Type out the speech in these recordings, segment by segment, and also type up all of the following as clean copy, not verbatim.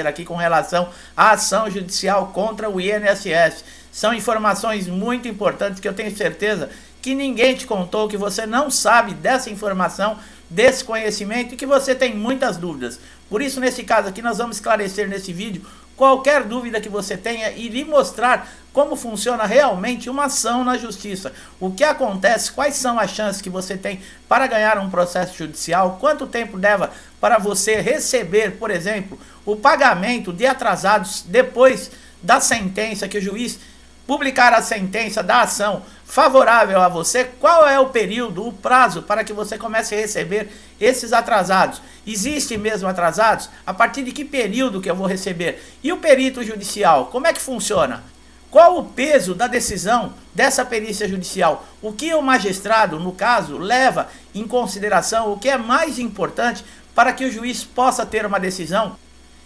aqui com relação à ação judicial contra o INSS. São informações muito importantes que eu tenho certeza que ninguém te contou, que você não sabe dessa informação, desse conhecimento e que você tem muitas dúvidas. Por isso, nesse caso aqui, nós vamos esclarecer nesse vídeo qualquer dúvida que você tenha e lhe mostrar como funciona realmente uma ação na justiça. O que acontece, quais são as chances que você tem para ganhar um processo judicial, quanto tempo leva para você receber, por exemplo, o pagamento de atrasados depois da sentença que o juiz publicar a sentença da ação favorável a você, qual é o período, o prazo para que você comece a receber esses atrasados. Existem mesmo atrasados? A partir de que período que eu vou receber? E o perito judicial, como é que funciona? Qual o peso da decisão dessa perícia judicial? O que o magistrado, no caso, leva em consideração, o que é mais importante para que o juiz possa ter uma decisão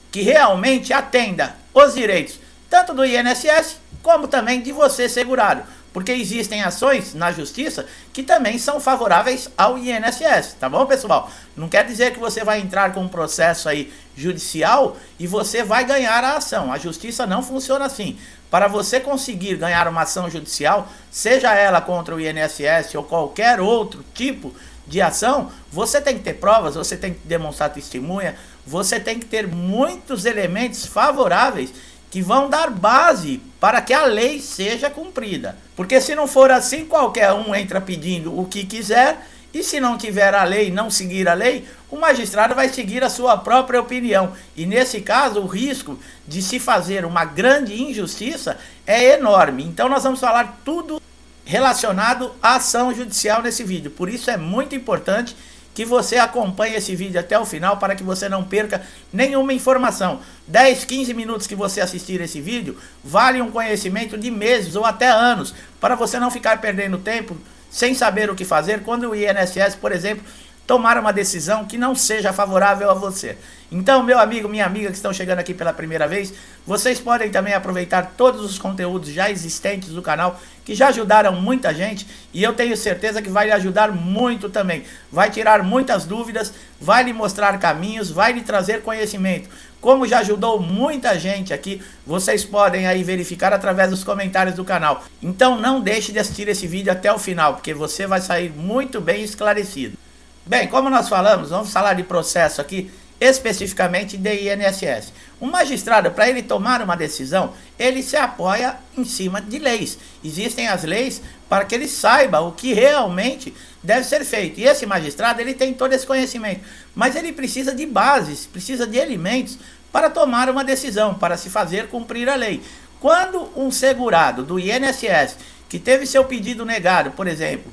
que realmente atenda os direitos, tanto do INSS, como também de você segurado, porque existem ações na justiça que também são favoráveis ao INSS, tá bom, pessoal? Não quer dizer que você vai entrar com um processo aí judicial e você vai ganhar a ação. A justiça não funciona assim. Para você conseguir ganhar uma ação judicial, seja ela contra o INSS ou qualquer outro tipo de ação, você tem que ter provas, você tem que demonstrar testemunha, você tem que ter muitos elementos favoráveis que vão dar base para que a lei seja cumprida. Porque se não for assim, qualquer um entra pedindo o que quiser, e se não tiver a lei, não seguir a lei, o magistrado vai seguir a sua própria opinião. E nesse caso, o risco de se fazer uma grande injustiça é enorme. Então nós vamos falar tudo relacionado à ação judicial nesse vídeo. Por isso é muito importante que você acompanhe esse vídeo até o final para que você não perca nenhuma informação. 10, 15 minutos que você assistir esse vídeo vale um conhecimento de meses ou até anos, para você não ficar perdendo tempo sem saber o que fazer quando o INSS, por exemplo, tomar uma decisão que não seja favorável a você. Então, meu amigo, minha amiga que estão chegando aqui pela primeira vez, vocês podem também aproveitar todos os conteúdos já existentes do canal, que já ajudaram muita gente, e eu tenho certeza que vai lhe ajudar muito também. Vai tirar muitas dúvidas, vai lhe mostrar caminhos, vai lhe trazer conhecimento. Como já ajudou muita gente aqui, vocês podem aí verificar através dos comentários do canal. Então não deixe de assistir esse vídeo até o final, porque você vai sair muito bem esclarecido. Bem, como nós falamos, vamos falar de processo aqui, especificamente de INSS. Um magistrado, para ele tomar uma decisão, ele se apoia em cima de leis. Existem as leis para que ele saiba o que realmente deve ser feito. E esse magistrado, ele tem todo esse conhecimento. Mas ele precisa de bases, precisa de elementos para tomar uma decisão, para se fazer cumprir a lei. Quando um segurado do INSS, que teve seu pedido negado, por exemplo,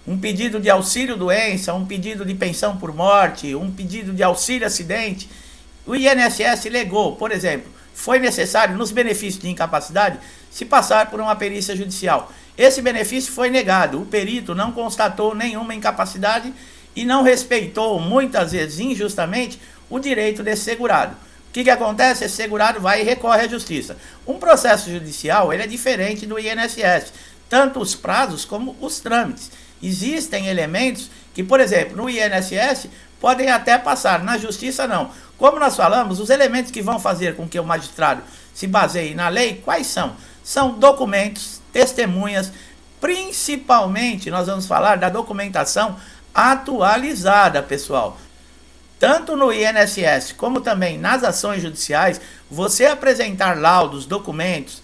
um pedido de auxílio-doença, um pedido de pensão por morte, um pedido de auxílio-acidente, o INSS legou, por exemplo, foi necessário, nos benefícios de incapacidade, se passar por uma perícia judicial. Esse benefício foi negado, o perito não constatou nenhuma incapacidade e não respeitou, muitas vezes injustamente, o direito desse segurado. O que acontece? Esse segurado vai e recorre à justiça. Um processo judicial, ele é diferente do INSS, tanto os prazos como os trâmites. Existem elementos que, por exemplo, no INSS podem até passar, na justiça não. Como nós falamos, os elementos que vão fazer com que o magistrado se baseie na lei, quais são? São documentos, testemunhas, principalmente nós vamos falar da documentação atualizada, pessoal. Tanto no INSS como também nas ações judiciais, você apresentar laudos, documentos,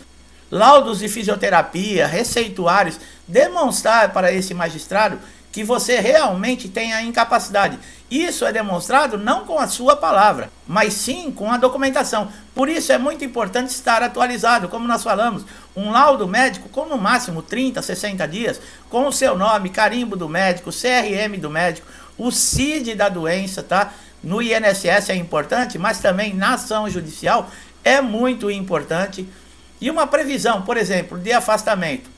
laudos de fisioterapia, receituários, demonstrar para esse magistrado que você realmente tem a incapacidade. Isso é demonstrado não com a sua palavra, mas sim com a documentação. Por isso é muito importante estar atualizado, como nós falamos, um laudo médico com no máximo 30, 60 dias, com o seu nome, carimbo do médico, CRM do médico, o CID da doença, tá? No INSS é importante, mas também na ação judicial é muito importante. E uma previsão, por exemplo, de afastamento.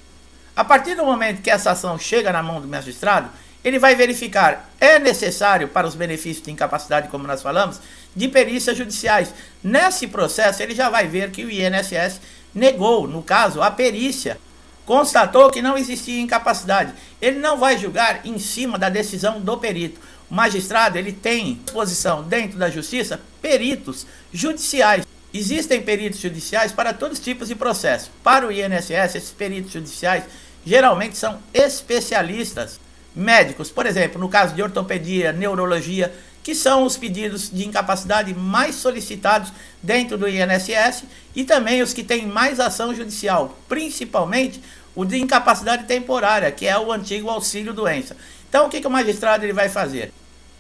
A partir do momento que essa ação chega na mão do magistrado, ele vai verificar, é necessário para os benefícios de incapacidade, como nós falamos, de perícias judiciais. Nesse processo, ele já vai ver que o INSS negou, no caso, a perícia, constatou que não existia incapacidade. Ele não vai julgar em cima da decisão do perito. O magistrado, ele tem à disposição dentro da justiça peritos judiciais. Existem peritos judiciais para todos os tipos de processo. Para o INSS, esses peritos judiciais geralmente são especialistas médicos. Por exemplo, no caso de ortopedia, neurologia, que são os pedidos de incapacidade mais solicitados dentro do INSS e também os que têm mais ação judicial, principalmente o de incapacidade temporária, que é o antigo auxílio-doença. Então, o que o magistrado ele vai fazer?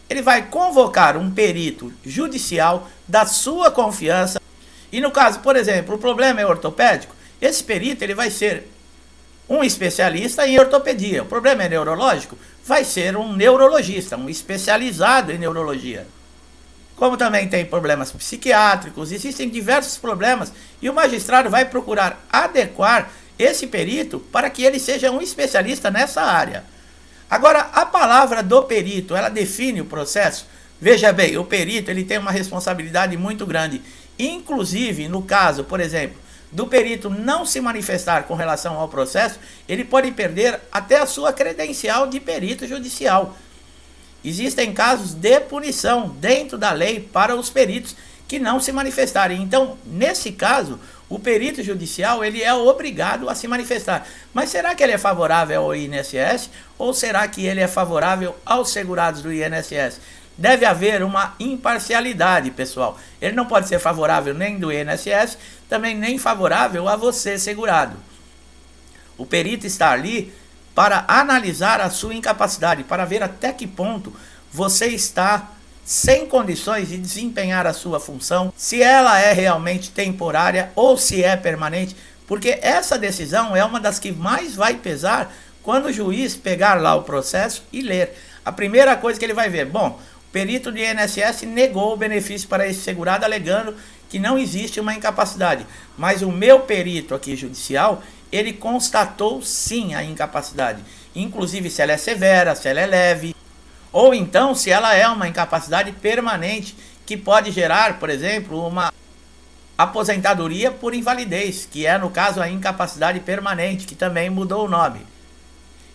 Ele vai convocar um perito judicial da sua confiança. E no caso, por exemplo, o problema é ortopédico, esse perito ele vai ser um especialista em ortopedia. O problema é neurológico, vai ser um neurologista, um especializado em neurologia. Como também tem problemas psiquiátricos, existem diversos problemas e o magistrado vai procurar adequar esse perito para que ele seja um especialista nessa área. Agora, a palavra do perito, ela define o processo? Veja bem, o perito ele tem uma responsabilidade muito grande. Inclusive, no caso, por exemplo, do perito não se manifestar com relação ao processo, ele pode perder até a sua credencial de perito judicial. Existem casos de punição dentro da lei para os peritos que não se manifestarem. Então, nesse caso, o perito judicial ele é obrigado a se manifestar. Mas será que ele é favorável ao INSS ou será que ele é favorável aos segurados do INSS? Deve haver uma imparcialidade, pessoal. Ele não pode ser favorável nem do INSS, também nem favorável a você, segurado. O perito está ali para analisar a sua incapacidade, para ver até que ponto você está sem condições de desempenhar a sua função, se ela é realmente temporária ou se é permanente, porque essa decisão é uma das que mais vai pesar quando o juiz pegar lá o processo e ler. A primeira coisa que ele vai ver, bom, o perito do INSS negou o benefício para esse segurado alegando que não existe uma incapacidade, mas o meu perito aqui judicial, ele constatou sim a incapacidade, inclusive se ela é severa, se ela é leve, ou então se ela é uma incapacidade permanente que pode gerar, por exemplo, uma aposentadoria por invalidez, que é no caso a incapacidade permanente, que também mudou o nome.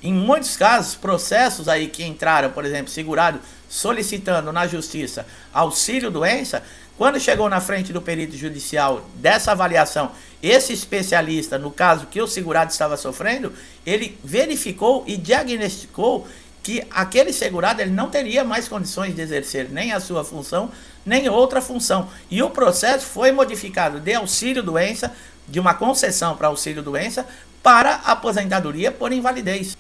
Em muitos casos, processos aí que entraram, por exemplo, segurado solicitando na justiça auxílio-doença, quando chegou na frente do perito judicial dessa avaliação, esse especialista, no caso que o segurado estava sofrendo, ele verificou e diagnosticou que aquele segurado ele não teria mais condições de exercer nem a sua função, nem outra função. E o processo foi modificado de auxílio-doença, de uma concessão para auxílio-doença, para aposentadoria por invalidez.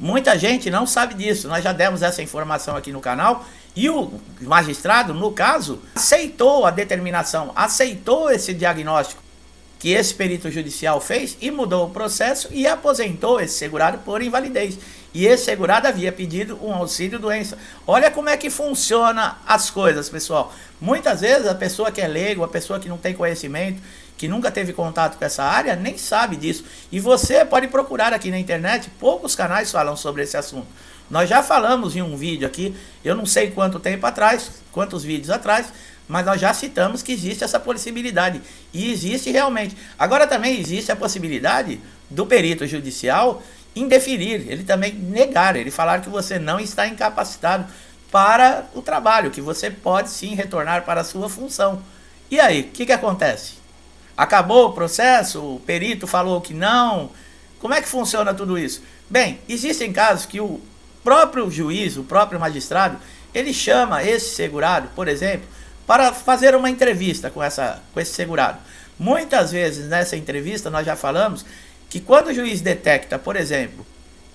Muita gente não sabe disso, nós já demos essa informação aqui no canal, e o magistrado, no caso, aceitou a determinação, aceitou esse diagnóstico que esse perito judicial fez e mudou o processo e aposentou esse segurado por invalidez. E esse segurado havia pedido um auxílio-doença. Olha como é que funciona as coisas, pessoal. Muitas vezes a pessoa que é leigo, a pessoa que não tem conhecimento, que nunca teve contato com essa área, nem sabe disso. E você pode procurar aqui na internet, poucos canais falam sobre esse assunto. Nós já falamos em um vídeo aqui, eu não sei quanto tempo atrás, quantos vídeos atrás, mas nós já citamos que existe essa possibilidade. E existe realmente. Agora também existe a possibilidade do perito judicial indeferir, ele também negar, ele falar que você não está incapacitado para o trabalho, que você pode sim retornar para a sua função. E aí, o que acontece? Acabou o processo? O perito falou que não? Como é que funciona tudo isso? Bem, existem casos que o próprio juiz, o próprio magistrado, ele chama esse segurado, por exemplo, para fazer uma entrevista com esse segurado. Muitas vezes nessa entrevista nós já falamos que quando o juiz detecta, por exemplo,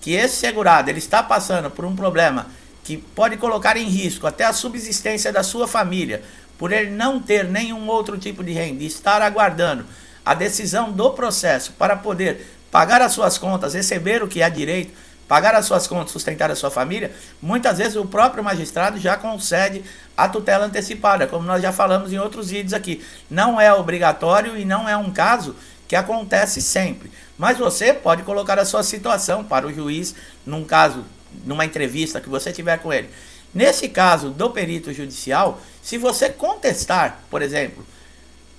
que esse segurado ele está passando por um problema que pode colocar em risco até a subsistência da sua família, por ele não ter nenhum outro tipo de renda e estar aguardando a decisão do processo para poder pagar as suas contas, receber o que é direito, pagar as suas contas, sustentar a sua família, muitas vezes o próprio magistrado já concede a tutela antecipada, como nós já falamos em outros vídeos aqui. Não é obrigatório e não é um caso que acontece sempre. Mas você pode colocar a sua situação para o juiz, num caso, numa entrevista que você tiver com ele. Nesse caso do perito judicial, se você contestar, por exemplo,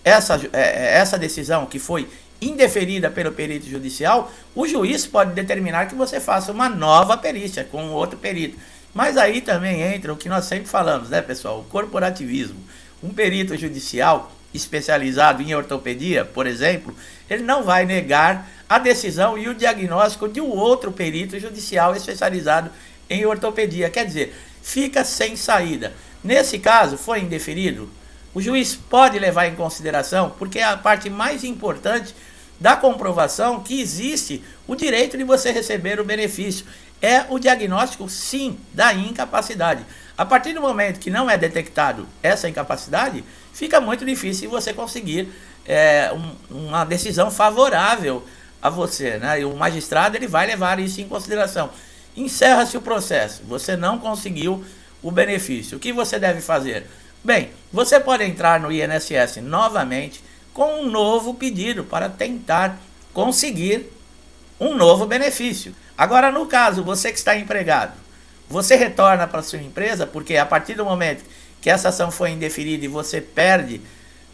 essa decisão que foi indeferida pelo perito judicial, o juiz pode determinar que você faça uma nova perícia com outro perito. Mas aí também entra o que nós sempre falamos, né, pessoal? O corporativismo. Um perito judicial, especializado em ortopedia, por exemplo, ele não vai negar a decisão e o diagnóstico de um outro perito judicial especializado em ortopedia. Quer dizer, fica sem saída. Nesse caso, foi indeferido, o juiz pode levar em consideração, porque é a parte mais importante da comprovação que existe o direito de você receber o benefício. É o diagnóstico, sim, da incapacidade. A partir do momento que não é detectado essa incapacidade, fica muito difícil você conseguir uma decisão favorável a você, né? E o magistrado ele vai levar isso em consideração. Encerra-se o processo, você não conseguiu o benefício. O que você deve fazer? Bem, você pode entrar no INSS novamente com um novo pedido para tentar conseguir um novo benefício. Agora, no caso, você que está empregado, você retorna para a sua empresa, porque a partir do momento que essa ação foi indeferida e você perde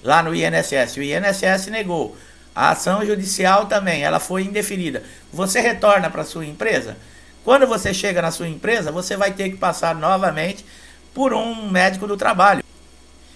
lá no INSS, o INSS negou, a ação judicial também, ela foi indeferida, você retorna para a sua empresa. Quando você chega na sua empresa, você vai ter que passar novamente por um médico do trabalho.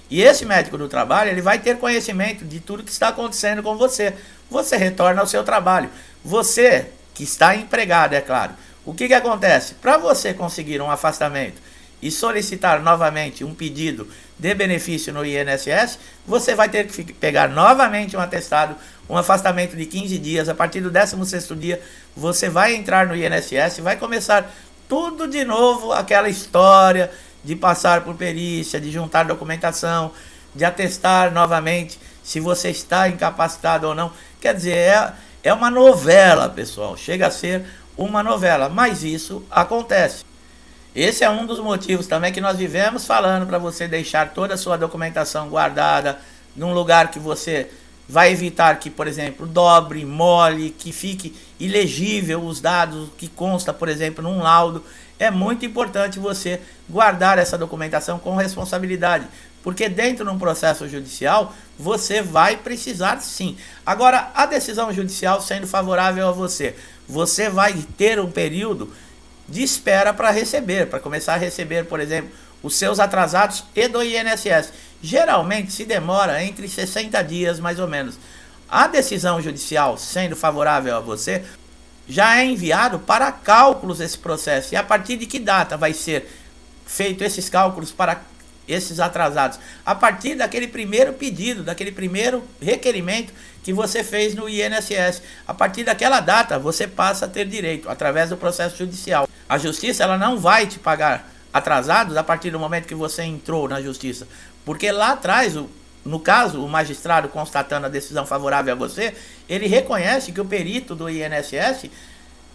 E esse médico do trabalho, ele vai ter conhecimento de tudo que está acontecendo com você. Você retorna ao seu trabalho. Você, que está empregado, é claro. O que acontece? Para você conseguir um afastamento e solicitar novamente um pedido de benefício no INSS, você vai ter que pegar novamente um atestado, um afastamento de 15 dias. A partir do 16º dia, você vai entrar no INSS, vai começar tudo de novo, aquela história de passar por perícia, de juntar documentação, de atestar novamente se você está incapacitado ou não. Quer dizer, é uma novela, pessoal. Chega a ser uma novela, mas isso acontece. Esse é um dos motivos também que nós vivemos falando para você deixar toda a sua documentação guardada num lugar que você vai evitar que, por exemplo, dobre, mole, que fique ilegível os dados que consta, por exemplo, num laudo. É muito importante você guardar essa documentação com responsabilidade, porque dentro de um processo judicial, você vai precisar sim. Agora, a decisão judicial sendo favorável a você, você vai ter um período de espera para receber, para começar a receber, por exemplo, os seus atrasados e do INSS. Geralmente se demora entre 60 dias, mais ou menos. A decisão judicial sendo favorável a você, já é enviado para cálculos esse processo. E a partir de que data vai ser feito esses cálculos para esses atrasados? A partir daquele primeiro pedido, daquele primeiro requerimento que você fez no INSS. A partir daquela data, você passa a ter direito, através do processo judicial. A justiça ela não vai te pagar atrasados a partir do momento que você entrou na justiça. Porque lá atrás, no caso, o magistrado constatando a decisão favorável a você, ele reconhece que o perito do INSS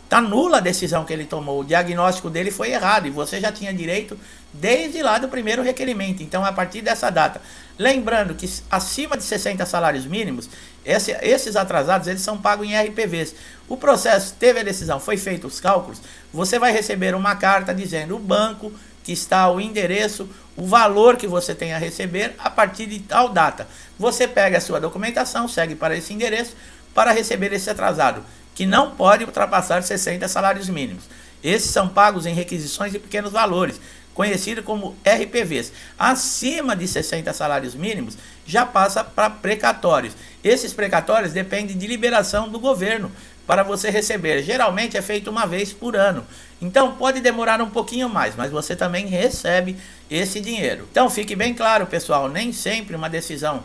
está nula a decisão que ele tomou, o diagnóstico dele foi errado e você já tinha direito desde lá do primeiro requerimento. Então, a partir dessa data, lembrando que acima de 60 salários mínimos, esses atrasados eles são pagos em RPVs. O processo teve a decisão, foi feito os cálculos, você vai receber uma carta dizendo o banco que está o endereço, o valor que você tem a receber a partir de tal data. Você pega a sua documentação, segue para esse endereço para receber esse atrasado, que não pode ultrapassar 60 salários mínimos. Esses são pagos em requisições de pequenos valores, conhecido como RPVs. Acima de 60 salários mínimos, já passa para precatórios. Esses precatórios dependem de liberação do governo para você receber. Geralmente é feito uma vez por ano. Então pode demorar um pouquinho mais, mas você também recebe esse dinheiro. Então fique bem claro, pessoal, nem sempre uma decisão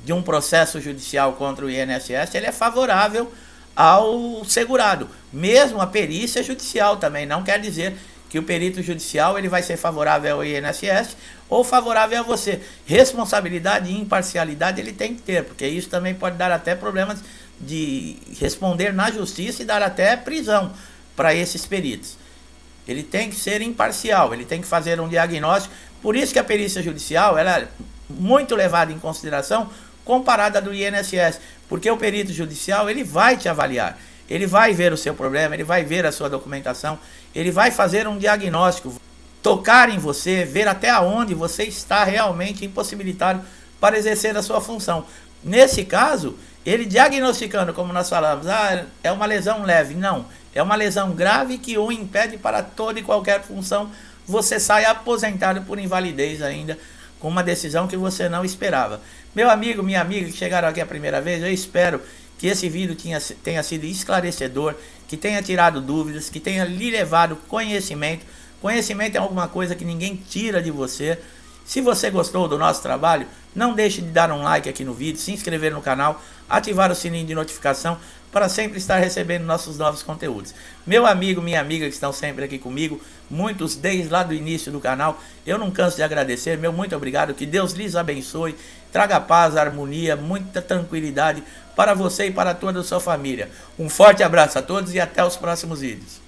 de um processo judicial contra o INSS ele é favorável ao segurado. Mesmo a perícia judicial também não quer dizer que o perito judicial ele vai ser favorável ao INSS ou favorável a você. Responsabilidade e imparcialidade ele tem que ter, porque isso também pode dar até problemas de responder na justiça e dar até prisão para esses peritos. Ele tem que ser imparcial, ele tem que fazer um diagnóstico. Por isso que a perícia judicial ela é muito levada em consideração comparada do INSS, porque o perito judicial ele vai te avaliar, ele vai ver o seu problema, ele vai ver a sua documentação, ele vai fazer um diagnóstico, tocar em você, ver até onde você está realmente impossibilitado para exercer a sua função. Nesse caso, ele diagnosticando, como nós falamos, é uma lesão leve. Não, é uma lesão grave que o impede para toda e qualquer função. Você sai aposentado por invalidez ainda, com uma decisão que você não esperava. Meu amigo, minha amiga que chegaram aqui a primeira vez, eu espero que esse vídeo tenha sido esclarecedor, que tenha tirado dúvidas, que tenha lhe levado conhecimento. Conhecimento é alguma coisa que ninguém tira de você. Se você gostou do nosso trabalho, não deixe de dar um like aqui no vídeo, se inscrever no canal, ativar o sininho de notificação para sempre estar recebendo nossos novos conteúdos. Meu amigo, minha amiga que estão sempre aqui comigo, muitos desde lá do início do canal, eu não canso de agradecer, meu muito obrigado, que Deus lhes abençoe, traga paz, harmonia, muita tranquilidade para você e para toda a sua família. Um forte abraço a todos e até os próximos vídeos.